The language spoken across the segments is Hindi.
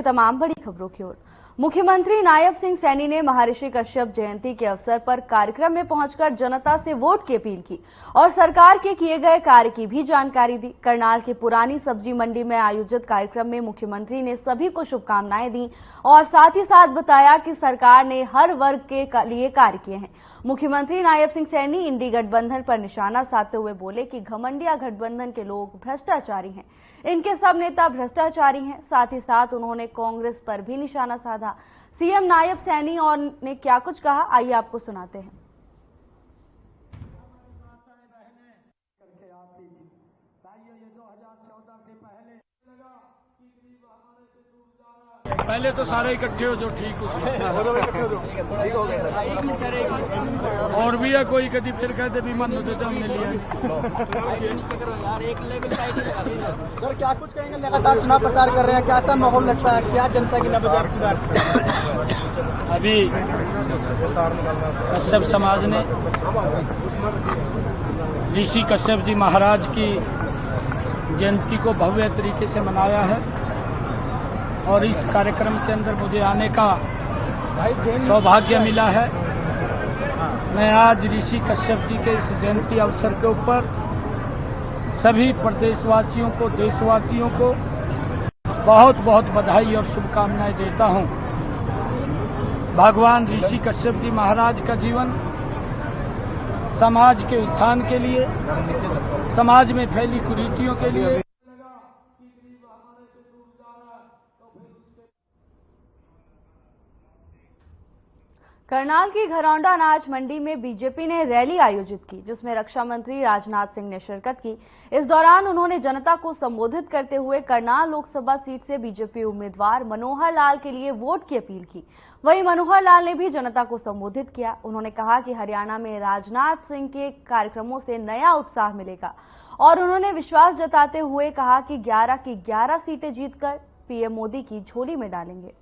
तमाम बड़ी खबरों की ओर। मुख्यमंत्री नायब सिंह सैनी ने महर्षि कश्यप जयंती के अवसर पर कार्यक्रम में पहुंचकर जनता से वोट की अपील की और सरकार के किए गए कार्य की भी जानकारी दी। करनाल की पुरानी सब्जी मंडी में आयोजित कार्यक्रम में मुख्यमंत्री ने सभी को शुभकामनाएं दी और साथ ही साथ बताया कि सरकार ने हर वर्ग के लिए कार्य किए हैं। मुख्यमंत्री नायब सिंह सैनी इंडी गठबंधन पर निशाना साधते हुए बोले कि घमंडिया गठबंधन के लोग भ्रष्टाचारी हैं, इनके सब नेता भ्रष्टाचारी हैं। साथ ही साथ उन्होंने कांग्रेस पर भी निशाना साधा। सीएम नायब सैनी और ने क्या कुछ कहा, आइए आपको सुनाते हैं। पहले तो सारे इकट्ठे हो जो ठीक हो गए और भी है कोई कभी फिर कहते भी मन होते हमने लिया। सर क्या कुछ कहेंगे, लगातार चुनाव प्रचार कर रहे हैं, क्या माहौल लगता है, क्या जनता की नब्ज? अभी कश्यप समाज ने ऋषि कश्यप जी महाराज की जयंती को भव्य तरीके से मनाया है और इस कार्यक्रम के अंदर मुझे आने का सौभाग्य मिला है। मैं आज ऋषि कश्यप जी के इस जयंती अवसर के ऊपर सभी प्रदेशवासियों को, देशवासियों को बहुत बहुत बधाई और शुभकामनाएं देता हूं। भगवान ऋषि कश्यप जी महाराज का जीवन समाज के उत्थान के लिए, समाज में फैली कुरीतियों के लिए करनाल की घरौंडा अनाज मंडी में बीजेपी ने रैली आयोजित की, जिसमें रक्षा मंत्री राजनाथ सिंह ने शिरकत की। इस दौरान उन्होंने जनता को संबोधित करते हुए करनाल लोकसभा सीट से बीजेपी उम्मीदवार मनोहर लाल के लिए वोट की अपील की। वहीं मनोहर लाल ने भी जनता को संबोधित किया। उन्होंने कहा कि हरियाणा में राजनाथ सिंह के कार्यक्रमों से नया उत्साह मिलेगा और उन्होंने विश्वास जताते हुए कहा कि 11 की 11 सीटें जीतकर पीएम मोदी की झोली में डालेंगे।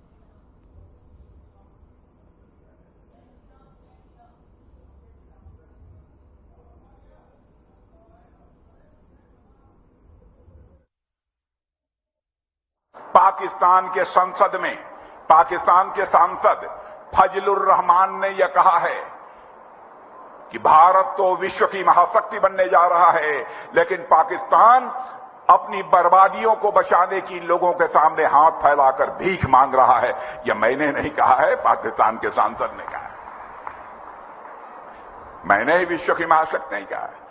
पाकिस्तान के संसद में पाकिस्तान के सांसद फजलुर रहमान ने यह कहा है कि भारत तो विश्व की महाशक्ति बनने जा रहा है, लेकिन पाकिस्तान अपनी बर्बादियों को बचाने की लोगों के सामने हाथ फैलाकर भीख मांग रहा है। यह मैंने नहीं कहा है, पाकिस्तान के सांसद ने कहा है। मैंने ही विश्व की महाशक्ति नहीं कहा है।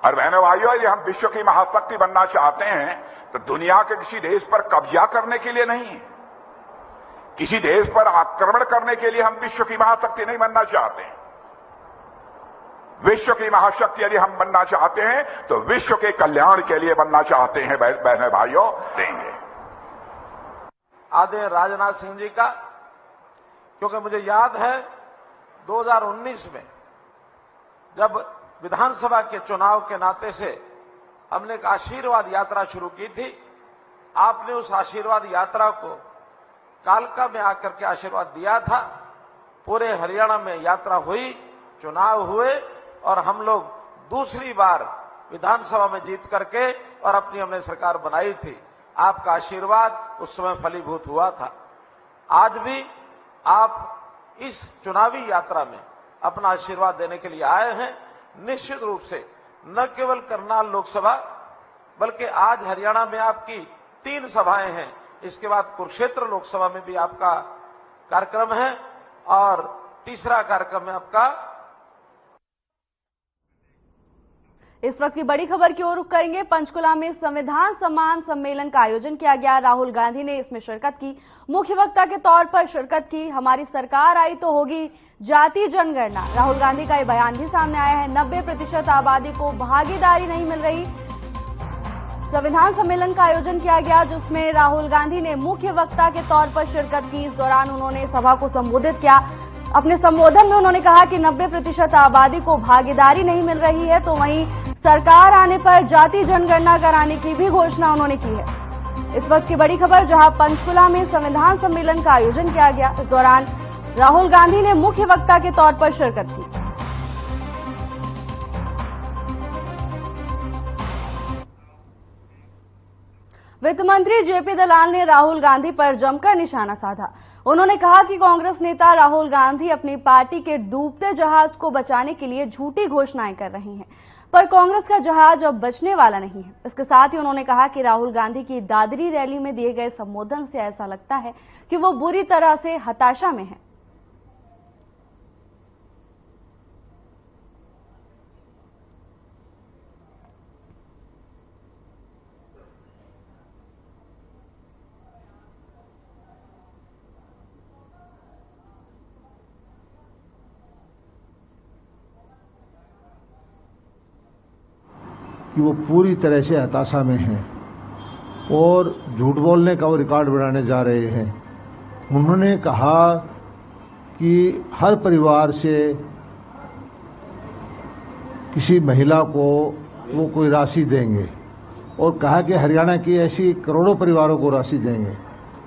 और बहनों भाइयों, यदि हम विश्व की महाशक्ति बनना चाहते हैं तो दुनिया के किसी देश पर कब्जा करने के लिए नहीं, किसी देश पर आक्रमण करने के लिए हम विश्व की महाशक्ति नहीं बनना चाहते। विश्व की महाशक्ति यदि हम बनना चाहते हैं तो विश्व के कल्याण के लिए बनना चाहते हैं। बहनों भाइयों, देंगे आदरणीय राजनाथ सिंह जी का, क्योंकि मुझे याद है 2019 में जब विधानसभा के चुनाव के नाते से हमने एक आशीर्वाद यात्रा शुरू की थी। आपने उस आशीर्वाद यात्रा को कालका में आकर के आशीर्वाद दिया था। पूरे हरियाणा में यात्रा हुई, चुनाव हुए और हम लोग दूसरी बार विधानसभा में जीत करके और अपनी हमने सरकार बनाई थी। आपका आशीर्वाद उस समय फलीभूत हुआ था। आज भी आप इस चुनावी यात्रा में अपना आशीर्वाद देने के लिए आए हैं। निश्चित रूप से न केवल करनाल लोकसभा बल्कि आज हरियाणा में आपकी 3 सभाएं हैं। इसके बाद कुरुक्षेत्र लोकसभा में भी आपका कार्यक्रम है और तीसरा कार्यक्रम है आपका। इस वक्त की बड़ी खबर की ओर रुख करेंगे। पंचकुला में संविधान सम्मान सम्मेलन का आयोजन किया गया। राहुल गांधी ने इसमें शिरकत की, मुख्य वक्ता के तौर पर शिरकत की। हमारी सरकार आई तो होगी जाति जनगणना, राहुल गांधी का यह बयान भी सामने आया है। 90% आबादी को भागीदारी नहीं मिल रही। संविधान सम्मेलन का आयोजन किया गया, जिसमें राहुल गांधी ने मुख्य वक्ता के तौर पर शिरकत की। इस दौरान उन्होंने सभा को संबोधित किया। अपने संबोधन में उन्होंने कहा कि 90% आबादी को भागीदारी नहीं मिल रही है, तो वहीं सरकार आने पर जाति जनगणना कराने की भी घोषणा उन्होंने की है। इस वक्त की बड़ी खबर, जहां पंचकुला में संविधान सम्मेलन का आयोजन किया गया, इस दौरान राहुल गांधी ने मुख्य वक्ता के तौर पर शिरकत की। वित्त मंत्री जेपी दलाल ने राहुल गांधी पर जमकर निशाना साधा। उन्होंने कहा कि कांग्रेस नेता राहुल गांधी अपनी पार्टी के डूबते जहाज को बचाने के लिए झूठी घोषणाएं कर रहे हैं, पर कांग्रेस का जहाज अब बचने वाला नहीं है। इसके साथ ही उन्होंने कहा कि राहुल गांधी की दादरी रैली में दिए गए संबोधन से ऐसा लगता है कि वो बुरी तरह से हताशा में है। कि वो पूरी तरह से हताशा में हैं और झूठ बोलने का वो रिकॉर्ड बनाने जा रहे हैं। उन्होंने कहा कि हर परिवार से किसी महिला को वो कोई राशि देंगे और कहा कि हरियाणा की ऐसी करोड़ों परिवारों को राशि देंगे,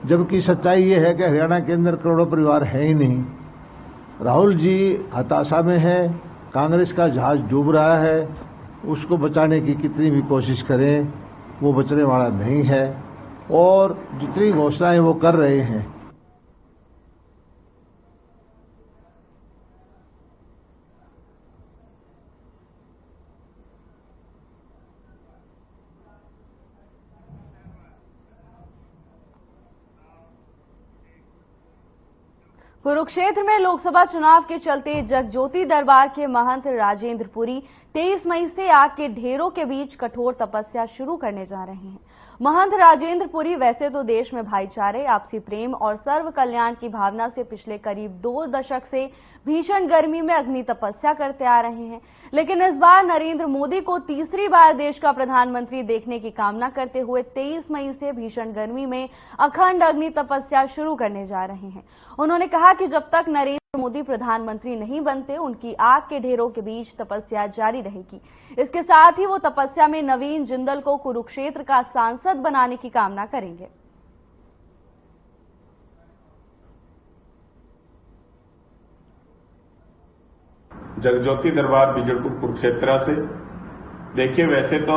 जबकि सच्चाई ये है कि हरियाणा के अंदर करोड़ों परिवार है ही नहीं। राहुल जी हताशा में है, कांग्रेस का जहाज डूब रहा है, उसको बचाने की कितनी भी कोशिश करें वो बचने वाला नहीं है और जितनी घोषणाएं वो कर रहे हैं कुरुक्षेत्र में लोकसभा चुनाव के चलते जगज्योति दरबार के महंत राजेंद्र पुरी 23 मई से आग के ढेरों के बीच कठोर तपस्या शुरू करने जा रहे हैं। महंत राजेंद्र पुरी वैसे तो देश में भाईचारे, आपसी प्रेम और सर्व कल्याण की भावना से पिछले करीब 2 दशक से भीषण गर्मी में अग्नि तपस्या करते आ रहे हैं, लेकिन इस बार नरेंद्र मोदी को तीसरी बार देश का प्रधानमंत्री देखने की कामना करते हुए 23 मई से भीषण गर्मी में अखंड अग्नि तपस्या शुरू करने जा रहे हैं। उन्होंने कहा कि जब तक नरेंद्र मोदी प्रधानमंत्री नहीं बनते, उनकी आग के ढेरों के बीच तपस्या जारी रहेगी। इसके साथ ही वो तपस्या में नवीन जिंदल को कुरुक्षेत्र का सांसद बनाने की कामना करेंगे। जगज्योति दरबार बिजड़पुर कुरुक्षेत्र से देखिए, वैसे तो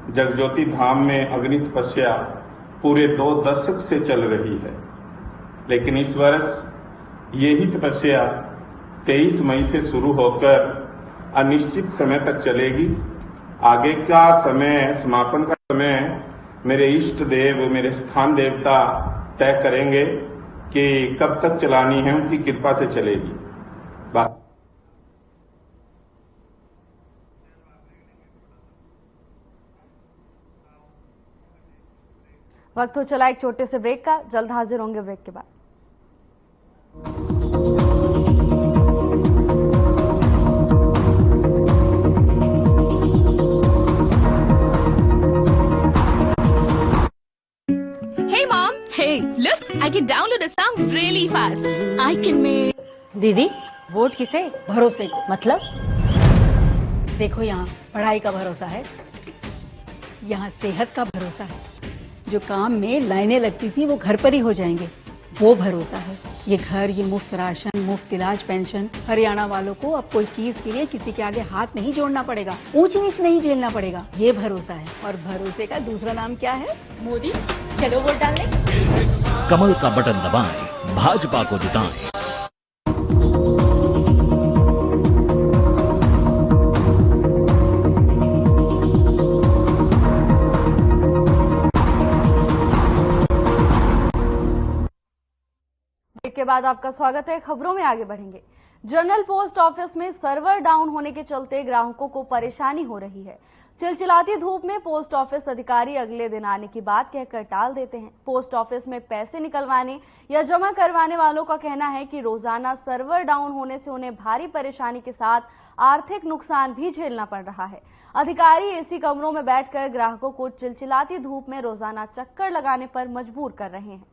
जगज्योति धाम में अग्नि तपस्या पूरे 2 दशक से चल रही है, लेकिन इस वर्ष यही तपस्या 23 मई से शुरू होकर अनिश्चित समय तक चलेगी। आगे का समय, समापन का समय मेरे इष्ट देव, मेरे स्थान देवता तय करेंगे कि कब तक चलानी है, उनकी कृपा से चलेगी। वक्त हो चला एक छोटे से ब्रेक का, जल्द हाजिर होंगे ब्रेक के बाद। Hey mom, hey, look, I can download a song really fast. I can make. दीदी, वोट किसे? भरोसे को। मतलब? देखो, यहाँ पढ़ाई का भरोसा है, यहाँ सेहत का भरोसा है, जो काम में लाइनें लगती थी वो घर पर ही हो जाएंगे, वो भरोसा है। ये घर, ये मुफ्त राशन, मुफ्त इलाज, पेंशन, हरियाणा वालों को अब कोई चीज के लिए किसी के आगे हाथ नहीं जोड़ना पड़ेगा, ऊंच नीच नहीं झेलना पड़ेगा, ये भरोसा है। और भरोसे का दूसरा नाम क्या है? मोदी। चलो वोट डालने। कमल का बटन दबाएं, भाजपा को जिताएं। के बाद आपका स्वागत है। खबरों में आगे बढ़ेंगे। जनरल पोस्ट ऑफिस में सर्वर डाउन होने के चलते ग्राहकों को परेशानी हो रही है। चिलचिलाती धूप में पोस्ट ऑफिस अधिकारी अगले दिन आने की बात कहकर टाल देते हैं। पोस्ट ऑफिस में पैसे निकलवाने या जमा करवाने वालों का कहना है कि रोजाना सर्वर डाउन होने से उन्हें भारी परेशानी के साथ आर्थिक नुकसान भी झेलना पड़ रहा है। अधिकारी एसी कमरों में बैठकर ग्राहकों को चिलचिलाती धूप में रोजाना चक्कर लगाने पर मजबूर कर रहे हैं।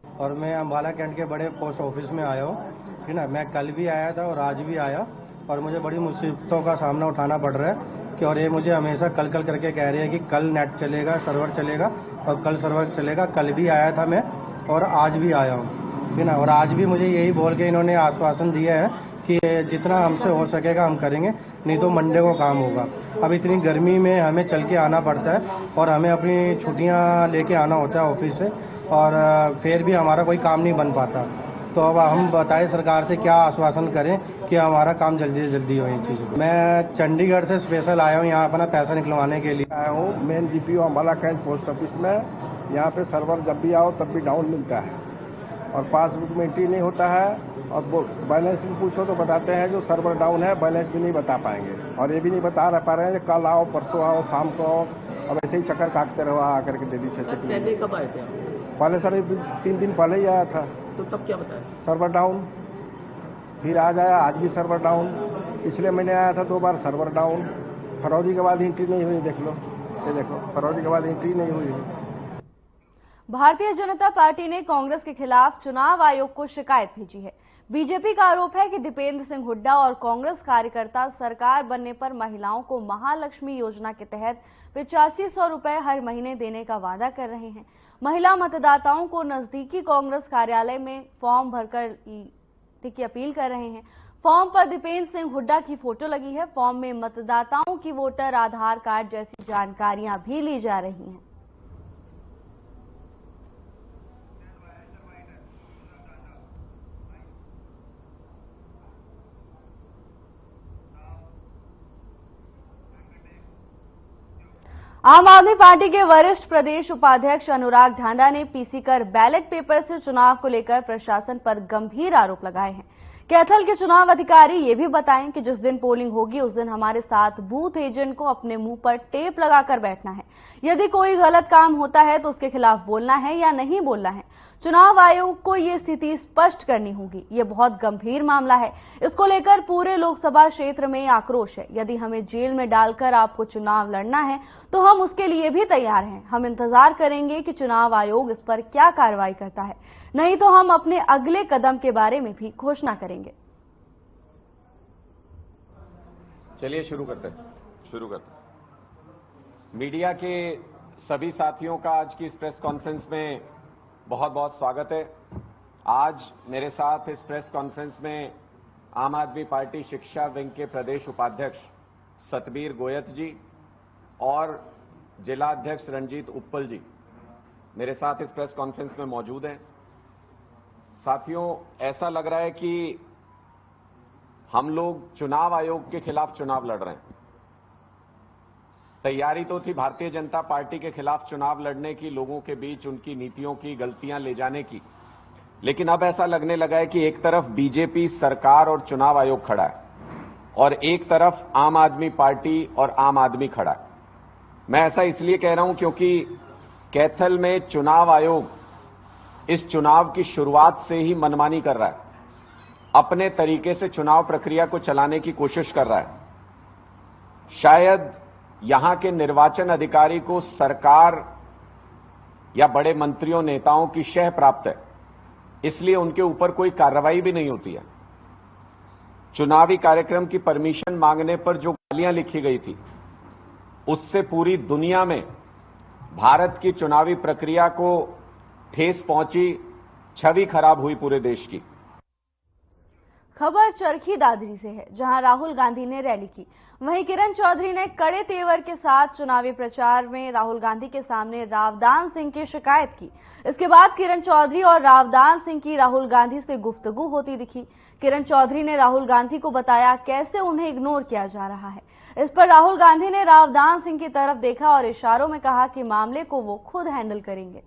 और मैं अम्बाला कैंट के बड़े पोस्ट ऑफिस में आया हूँ, ठीक ना। मैं कल भी आया था और आज भी आया, और मुझे बड़ी मुसीबतों का सामना उठाना पड़ रहा है कि और ये मुझे हमेशा कल करके कह रही है कि कल नेट चलेगा, सर्वर चलेगा और कल सर्वर चलेगा। कल भी आया था मैं और आज भी आया हूँ, है ना। और आज भी मुझे यही बोल के इन्होंने आश्वासन दिया है कि जितना हमसे हो सकेगा हम करेंगे, नहीं तो मंडे को काम होगा। अब इतनी गर्मी में हमें चल के आना पड़ता है और हमें अपनी छुट्टियां लेके आना होता है ऑफिस से, और फिर भी हमारा कोई काम नहीं बन पाता। तो अब हम बताएं सरकार से क्या आश्वासन करें कि हमारा काम जल्दी से जल्दी हो इन चीज़ों। मैं चंडीगढ़ से स्पेशल आया हूँ यहाँ अपना पैसा निकलवाने के लिए आया हूँ। Main GPO Ambala cantt post office में यहाँ पे सर्वर जब भी आओ तब भी डाउन मिलता है और पासबुक में एंट्री नहीं होता है, और बैलेंस भी पूछो तो बताते हैं जो सर्वर डाउन है, बैलेंस भी नहीं बता पाएंगे। और ये भी नहीं बता पा रहे हैं कि कल आओ, परसों आओ, शाम को आओ। अब ऐसे ही चक्कर काटते रहो आकर के डेली 6-6 पहले कब आए थे? पहले सर 3 दिन पहले ही आया था। तो तब क्या बताया? Server down. फिर आज आया, आज भी सर्वर डाउन। पिछले महीने आया था 2 बार, सर्वर डाउन। फरवरी के बाद एंट्री नहीं हुई, देख लो, ये देखो, फरवरी के बाद एंट्री नहीं हुई है। भारतीय जनता पार्टी ने कांग्रेस के खिलाफ चुनाव आयोग को शिकायत भेजी है। बीजेपी का आरोप है कि दीपेंद्र सिंह हुड्डा और कांग्रेस कार्यकर्ता सरकार बनने पर महिलाओं को महालक्ष्मी योजना के तहत 8500 रुपए हर महीने देने का वादा कर रहे हैं। महिला मतदाताओं को नजदीकी कांग्रेस कार्यालय में फॉर्म भरकर की अपील कर रहे हैं। फॉर्म पर दीपेंद्र सिंह हुड्डा की फोटो लगी है। फॉर्म में मतदाताओं की वोटर आधार कार्ड जैसी जानकारियां भी ली जा रही हैं। आम आदमी पार्टी के वरिष्ठ प्रदेश उपाध्यक्ष अनुराग ढांडा ने पीसी कर बैलेट पेपर से चुनाव को लेकर प्रशासन पर गंभीर आरोप लगाए हैं। कैथल के चुनाव अधिकारी ये भी बताएं कि जिस दिन पोलिंग होगी उस दिन हमारे साथ बूथ एजेंट को अपने मुंह पर टेप लगाकर बैठना है। यदि कोई गलत काम होता है तो उसके खिलाफ बोलना है या नहीं बोलना है। चुनाव आयोग को ये स्थिति स्पष्ट करनी होगी। ये बहुत गंभीर मामला है। इसको लेकर पूरे लोकसभा क्षेत्र में आक्रोश है। यदि हमें जेल में डालकर आपको चुनाव लड़ना है तो हम उसके लिए भी तैयार हैं। हम इंतजार करेंगे कि चुनाव आयोग इस पर क्या कार्रवाई करता है, नहीं तो हम अपने अगले कदम के बारे में भी घोषणा करेंगे। चलिए शुरू करते हैं। मीडिया के सभी साथियों का आज की इस प्रेस कॉन्फ्रेंस में बहुत बहुत स्वागत है। आज मेरे साथ इस प्रेस कॉन्फ्रेंस में आम आदमी पार्टी शिक्षा विंग के प्रदेश उपाध्यक्ष सतबीर गोयत जी और जिला अध्यक्ष रंजीत उप्पल जी मेरे साथ इस प्रेस कॉन्फ्रेंस में मौजूद हैं। साथियों, ऐसा लग रहा है कि हम लोग चुनाव आयोग के खिलाफ चुनाव लड़ रहे हैं। तैयारी तो थी भारतीय जनता पार्टी के खिलाफ चुनाव लड़ने की, लोगों के बीच उनकी नीतियों की गलतियां ले जाने की, लेकिन अब ऐसा लगने लगा है कि एक तरफ बीजेपी सरकार और चुनाव आयोग खड़ा है और एक तरफ आम आदमी पार्टी और आम आदमी खड़ा है। मैं ऐसा इसलिए कह रहा हूं क्योंकि कैथल में चुनाव आयोग इस चुनाव की शुरुआत से ही मनमानी कर रहा है, अपने तरीके से चुनाव प्रक्रिया को चलाने की कोशिश कर रहा है। शायद यहां के निर्वाचन अधिकारी को सरकार या बड़े मंत्रियों नेताओं की शह प्राप्त है, इसलिए उनके ऊपर कोई कार्रवाई भी नहीं होती है। चुनावी कार्यक्रम की परमिशन मांगने पर जो गालियां लिखी गई थी, उससे पूरी दुनिया में भारत की चुनावी प्रक्रिया को ठेस पहुंची, छवि खराब हुई पूरे देश की। खबर चरखी दादरी से है, जहां राहुल गांधी ने रैली की। वहीं किरण चौधरी ने कड़े तेवर के साथ चुनावी प्रचार में राहुल गांधी के सामने रावदान सिंह की शिकायत की। इसके बाद किरण चौधरी और रावदान सिंह की राहुल गांधी से गुफ्तगू होती दिखी। किरण चौधरी ने राहुल गांधी को बताया कैसे उन्हें इग्नोर किया जा रहा है। इस पर राहुल गांधी ने रावदान सिंह की तरफ देखा और इशारों में कहा कि मामले को वो खुद हैंडल करेंगे।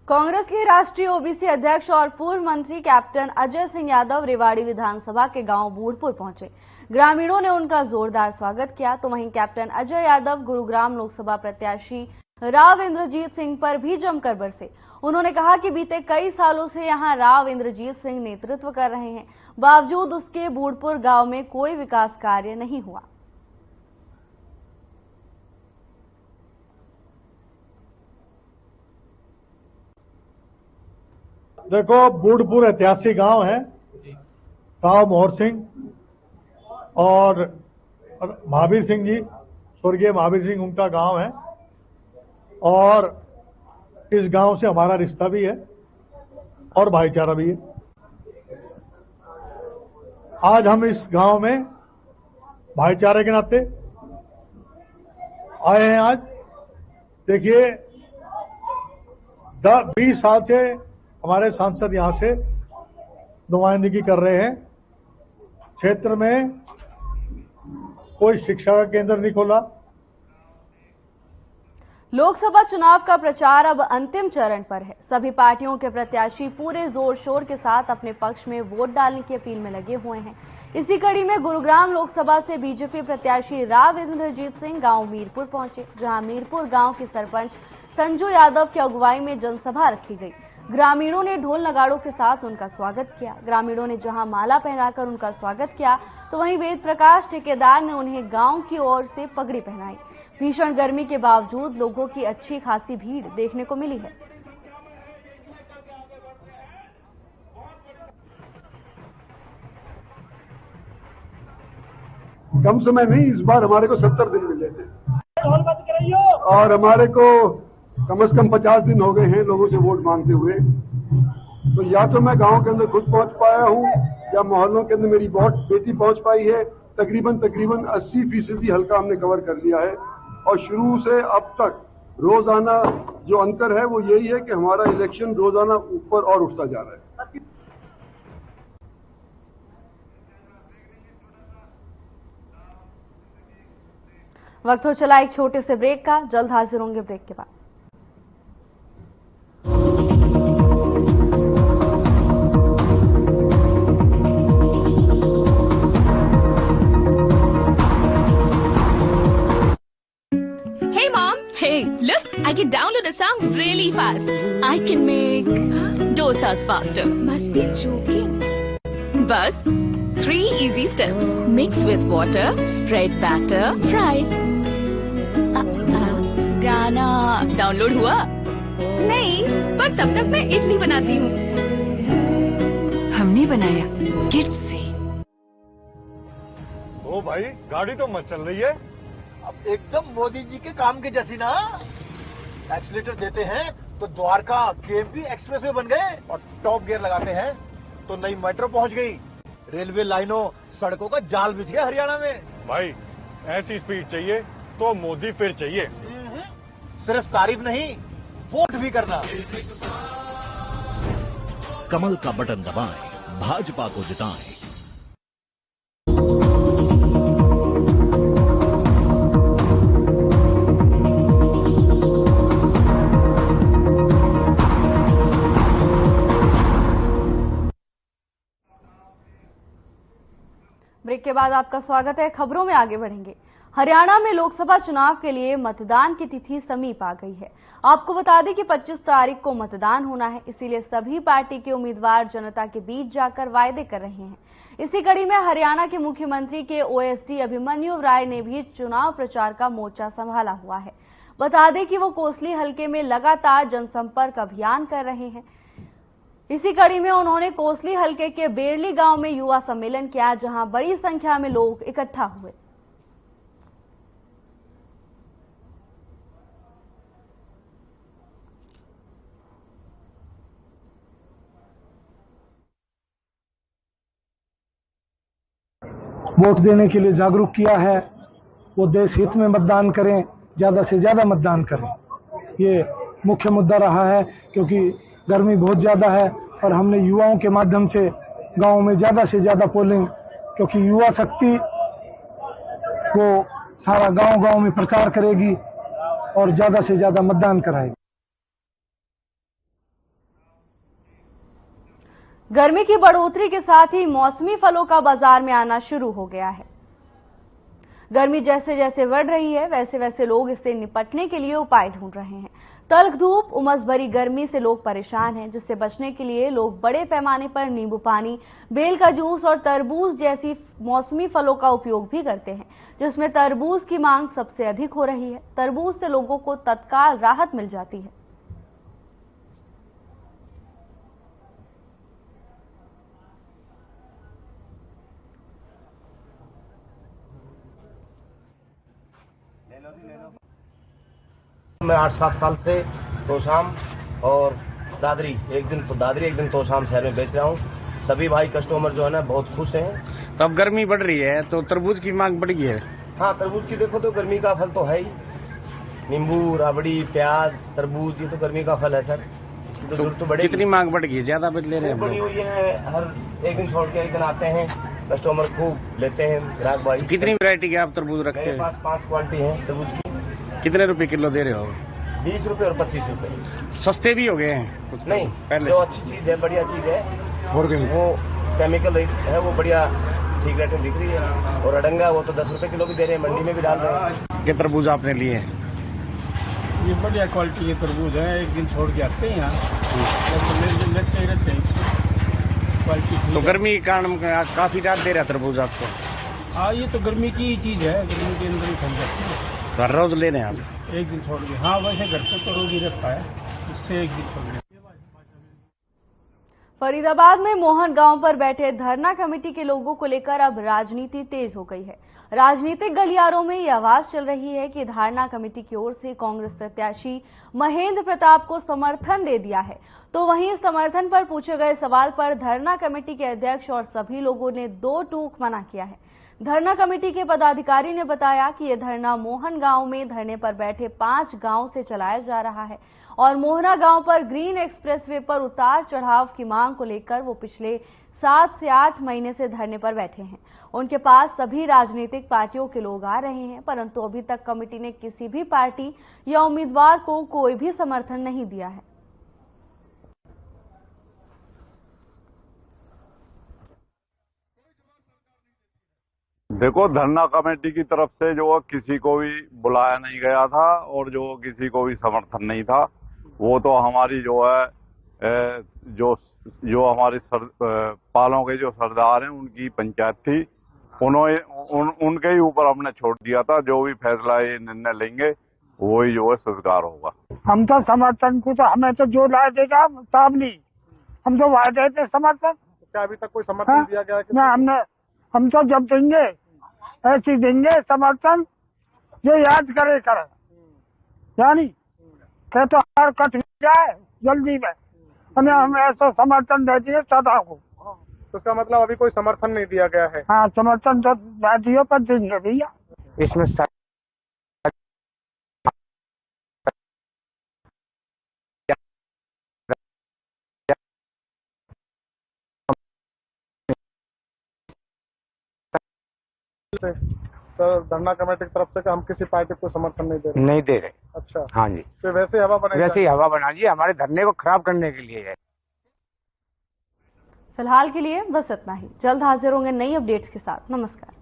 कांग्रेस के राष्ट्रीय ओबीसी अध्यक्ष और पूर्व मंत्री कैप्टन अजय सिंह यादव रेवाड़ी विधानसभा के गांव बूढ़पुर पहुंचे। ग्रामीणों ने उनका जोरदार स्वागत किया, तो वहीं कैप्टन अजय यादव गुरुग्राम लोकसभा प्रत्याशी राव इंद्रजीत सिंह पर भी जमकर बरसे। उन्होंने कहा कि बीते कई सालों से यहां राव इंद्रजीत सिंह नेतृत्व कर रहे हैं, बावजूद उसके बूढ़पुर गांव में कोई विकास कार्य नहीं हुआ। देखो, बूढ़पुर ऐतिहासिक गांव है, गांव मोहर सिंह और महावीर सिंह जी, स्वर्गीय महावीर सिंह उनका गांव है और इस गांव से हमारा रिश्ता भी है और भाईचारा भी है। आज हम इस गांव में भाईचारे के नाते आए हैं। आज देखिए 20 साल से हमारे सांसद यहां से नुमाइंदगी कर रहे हैं। क्षेत्र में कोई शिक्षा का केंद्र नहीं खोला। लोकसभा चुनाव का प्रचार अब अंतिम चरण पर है। सभी पार्टियों के प्रत्याशी पूरे जोर शोर के साथ अपने पक्ष में वोट डालने की अपील में लगे हुए हैं। इसी कड़ी में गुरुग्राम लोकसभा से बीजेपी प्रत्याशी राव इंद्रजीत सिंह गांव मीरपुर पहुंचे, जहां मीरपुर गांव के सरपंच संजू यादव की अगुवाई में जनसभा रखी गई। ग्रामीणों ने ढोल नगाड़ों के साथ उनका स्वागत किया। ग्रामीणों ने जहां माला पहनाकर उनका स्वागत किया, तो वहीं वेद प्रकाश ठेकेदार ने उन्हें गांव की ओर से पगड़ी पहनाई। भीषण गर्मी के बावजूद लोगों की अच्छी खासी भीड़ देखने को मिली है। कम समय नहीं, इस बार हमारे को 70 दिन मिले थे और हमारे को कम से कम 50 दिन हो गए हैं लोगों से वोट मांगते हुए। तो या तो मैं गांव के अंदर खुद पहुंच पाया हूं या मोहल्लों के अंदर मेरी बेटी पहुंच पाई है। तकरीबन 80% हल्का हमने कवर कर लिया है और शुरू से अब तक रोजाना जो अंतर है वो यही है कि हमारा इलेक्शन रोजाना ऊपर और उठता जा रहा है। वक्त हो चला एक छोटे से ब्रेक का, जल्द हाजिर होंगे ब्रेक के बाद। Hey mom, hey, look, I can download a song really fast. I can make dosas faster. Must be joking. Bus, 3 easy steps. Mix with water, spread batter, fry. गाना डाउनलोड हुआ? नहीं, पर तब तक मैं इडली बनाती हूँ। हमने बनाया किट से। ओ भाई, गाड़ी तो मस्त चल रही है। अब एकदम मोदी जी के काम की जैसी ना। एक्सीलेटर देते हैं तो द्वारका केएमपी एक्सप्रेसवे बन गए और टॉप गियर लगाते हैं तो नई मेट्रो पहुंच गई। रेलवे लाइनों, सड़कों का जाल बिछ गया हरियाणा में। भाई, ऐसी स्पीड चाहिए तो मोदी फिर चाहिए। सिर्फ तारीफ नहीं, वोट भी करना। कमल का बटन दबाएं, भाजपा को जिताएं। ब्रेक के बाद आपका स्वागत है। खबरों में आगे बढ़ेंगे। हरियाणा में लोकसभा चुनाव के लिए मतदान की तिथि समीप आ गई है। आपको बता दें कि 25 तारीख को मतदान होना है, इसीलिए सभी पार्टी के उम्मीदवार जनता के बीच जाकर वायदे कर रहे हैं। इसी कड़ी में हरियाणा के मुख्यमंत्री के ओएसडी अभिमन्यु राय ने भी चुनाव प्रचार का मोर्चा संभाला हुआ है। बता दें कि वो कोसली हलके में लगातार जनसंपर्क अभियान कर रहे हैं। इसी कड़ी में उन्होंने कोसली हलके के बेरली गांव में युवा सम्मेलन किया, जहां बड़ी संख्या में लोग इकट्ठा हुए। वोट देने के लिए जागरूक किया है। वो देश हित में मतदान करें, ज्यादा से ज्यादा मतदान करें। ये मुख्य मुद्दा रहा है क्योंकि गर्मी बहुत ज्यादा है और हमने युवाओं के माध्यम से गांव में ज्यादा से ज्यादा पोलिंग, क्योंकि युवा शक्ति वो सारा गांव-गांव में प्रचार करेगी और ज्यादा से ज्यादा मतदान कराएगी। गर्मी की बढ़ोतरी के साथ ही मौसमी फलों का बाजार में आना शुरू हो गया है। गर्मी जैसे जैसे बढ़ रही है वैसे वैसे लोग इससे निपटने के लिए उपाय ढूंढ रहे हैं। तल्ख धूप, उमस भरी गर्मी से लोग परेशान हैं, जिससे बचने के लिए लोग बड़े पैमाने पर नींबू पानी, बेल का जूस और तरबूज जैसी मौसमी फलों का उपयोग भी करते हैं, जिसमें तरबूज की मांग सबसे अधिक हो रही है। तरबूज से लोगों को तत्काल राहत मिल जाती है। मैं 8-7 साल से तोशाम और दादरी एक दिन तोशाम शहर में बेच रहा हूँ। सभी भाई कस्टमर जो है ना बहुत खुश हैं। तो अब गर्मी बढ़ रही है तो तरबूज की मांग बढ़ गई है। हाँ, तरबूज की देखो तो गर्मी का फल तो है ही। नींबू, राबड़ी, प्याज, तरबूज ये तो गर्मी का फल है सर, इसकी तो जरूरत तो बढ़ेगी। कितनी मांग बढ़ गई है? ज्यादा ले रहे हैं? बढ़ी हुई है, हर एक दिन छोड़ के एक दिन आते हैं, कस्टमर खूब लेते हैं ग्राहक भाई। कितनी वैरायटी के आप तरबूज रखते हैं? मेरे पास 5 क्वालिटी है तरबूज की। कितने रुपए किलो दे रहे हो? 20 रुपए और 25 रुपए। सस्ते भी हो गए हैं कुछ? नहीं, पहले जो अच्छी चीज है, बढ़िया चीज है, वो केमिकल है, वो बढ़िया ठीक रेट में बिक रही है। और अडंगा वो तो 10 रुपए किलो भी दे रहे हैं, मंडी में भी डाल रहे हैं। ये तरबूज आपने लिए हैं? ये बढ़िया क्वालिटी के तरबूज है, एक दिन छोड़ के आते हैं यहाँ, लेते रहते हैं क्वालिटी। तो गर्मी के कारण काफी रात दे रहा है तरबूज आपको? हाँ, ये तो गर्मी की चीज है, गर्मी के अंदर ही खा जाती है। हर रोज ले रहे हैं आप? एक दिन छोड़ के। हाँ, वैसे घर पे तो रोज ही रखता है, इससे एक दिन छोड़ के। फरीदाबाद में मोहन गांव पर बैठे धरना कमेटी के लोगों को लेकर अब राजनीति तेज हो गई है। राजनीतिक गलियारों में ये आवाज चल रही है कि धरना कमेटी की ओर से कांग्रेस प्रत्याशी महेंद्र प्रताप को समर्थन दे दिया है, तो वहीं समर्थन पर पूछे गए सवाल पर धरना कमेटी के अध्यक्ष और सभी लोगों ने दो टूक मना किया है। धरना कमेटी के पदाधिकारी ने बताया कि यह धरना मोहन गांव में धरने पर बैठे 5 गांव से चलाया जा रहा है और मोहना गांव पर ग्रीन एक्सप्रेसवे पर उतार चढ़ाव की मांग को लेकर वो पिछले 7 से 8 महीने से धरने पर बैठे हैं। उनके पास सभी राजनीतिक पार्टियों के लोग आ रहे हैं, परंतु अभी तक कमेटी ने किसी भी पार्टी या उम्मीदवार को कोई भी समर्थन नहीं दिया है। देखो, धरना कमेटी की तरफ से जो किसी को भी बुलाया नहीं गया था और जो किसी को भी समर्थन नहीं था, वो तो हमारी जो है जो हमारे पालों के जो सरदार हैं उनकी पंचायत थी, उनके ही ऊपर हमने छोड़ दिया था। जो भी फैसला ये निर्णय लेंगे वही जो है स्वीकार होगा। हम तो समर्थन को तो हमें तो जो ला देगा तब नहीं, हम तो वादे थे समर्थन। क्या अभी तक कोई समर्थन दिया गया है? हम तो जब देंगे ऐसी देंगे समर्थन जो याद करे यानी क्या तो हर कट जाए जल्दी में, हम ऐसा समर्थन दे दिए सदा को। तो इसका मतलब अभी कोई समर्थन नहीं दिया गया है? हाँ, समर्थन तो वादियों पर देंगे भैया। इसमें सर, धरना कमेटी की तरफ से हम किसी पार्टी को समर्थन नहीं दे रहे? नहीं दे रहे। अच्छा, हाँ जी। तो वैसे हवा बना, वैसे ही हवा बना जी, हमारे धरने को खराब करने के लिए है। फिलहाल के लिए बस इतना ही। जल्द हाजिर होंगे नई अपडेट्स के साथ। नमस्कार।